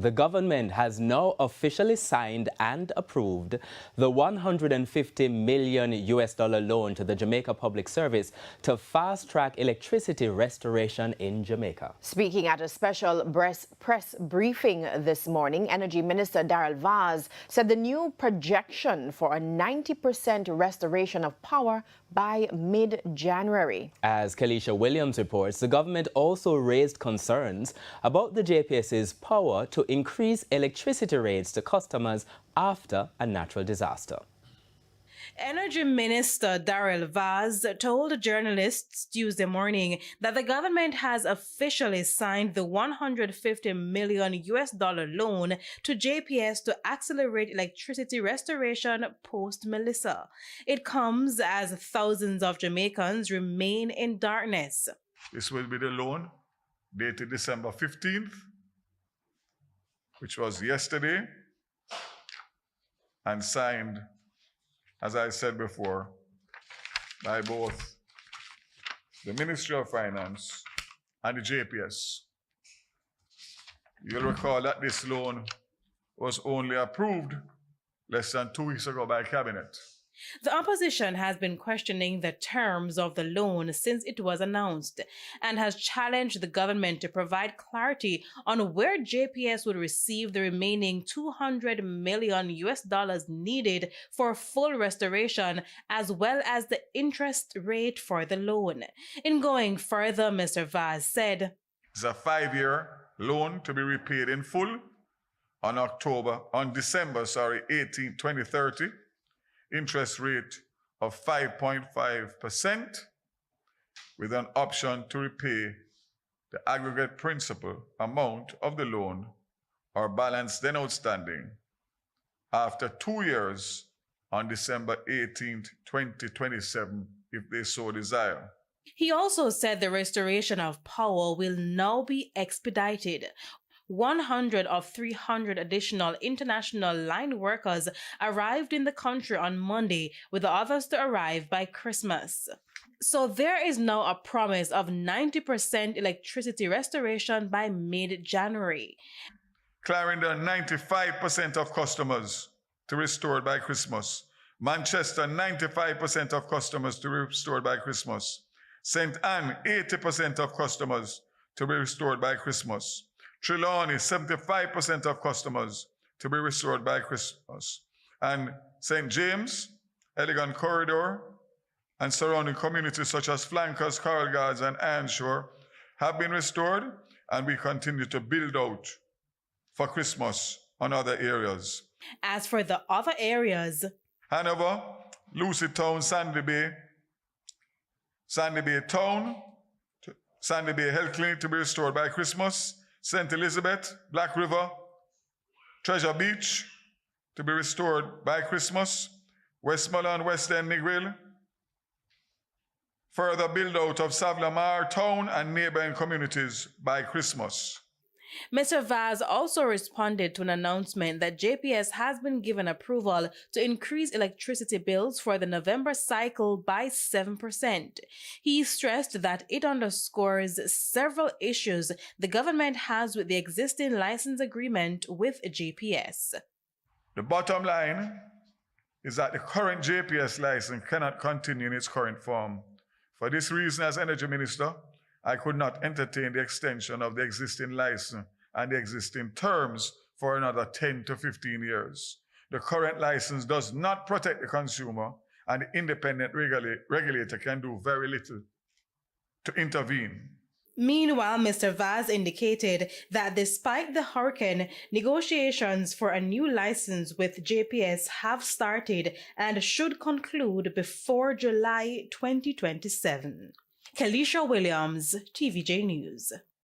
The government has now officially signed and approved the $150 million loan to the Jamaica Public Service to fast-track electricity restoration in Jamaica. Speaking at a special press briefing this morning, Energy Minister Darrell Vaz said the new projection for a 90% restoration of power by mid-January. As Kelisha Williams reports, the government also raised concerns about the JPS's power to increase electricity rates to customers after a natural disaster. Energy Minister Darrell Vaz told journalists Tuesday morning that the government has officially signed the $150 million loan to JPS to accelerate electricity restoration post-Melissa. It comes as thousands of Jamaicans remain in darkness. This will be the loan dated December 15th, which was yesterday, and signed, as I said before, by both the Ministry of Finance and the JPS. You'll recall that this loan was only approved less than 2 weeks ago by Cabinet. The opposition has been questioning the terms of the loan since it was announced and has challenged the government to provide clarity on where JPS would receive the remaining $200 million needed for full restoration, as well as the interest rate for the loan. In going further, Mr. Vaz said, It's a 5-year loan to be repaid in full on December 18, 2030. Interest rate of 5.5% with an option to repay the aggregate principal amount of the loan or balance then outstanding after 2 years on December 18, 2027, if they so desire. He also said the restoration of power will now be expedited. 100 of 300 additional international line workers arrived in the country on Monday, with the others to arrive by Christmas. So there is now a promise of 90% electricity restoration by mid-January. Clarendon, 95% of customers to be restored by Christmas. Manchester, 95% of customers to be restored by Christmas. St. Anne, 80% of customers to be restored by Christmas. Trelawney, 75% of customers to be restored by Christmas. And St. James, Elegant Corridor, and surrounding communities such as Flankers, Coral Guards, and Anshore have been restored, and we continue to build out for Christmas on other areas. As for the other areas, Hanover, Lucy Town, Sandy Bay Town, Sandy Bay Health Clinic to be restored by Christmas. St. Elizabeth, Black River, Treasure Beach to be restored by Christmas. Westmoreland, West End, Negril. Further build out of Savlamar Town and neighboring communities by Christmas. Mr. Vaz also responded to an announcement that JPS has been given approval to increase electricity bills for the November cycle by 7%. He stressed that it underscores several issues the government has with the existing license agreement with JPS. The bottom line is that the current JPS license cannot continue in its current form. For this reason, as Energy Minister, I could not entertain the extension of the existing license and the existing terms for another 10 to 15 years. The current license does not protect the consumer, and the independent regulator can do very little to intervene. Meanwhile, Mr. Vaz indicated that despite the hurricane, negotiations for a new license with JPS have started and should conclude before July 2027. Kelisha Williams, TVJ News.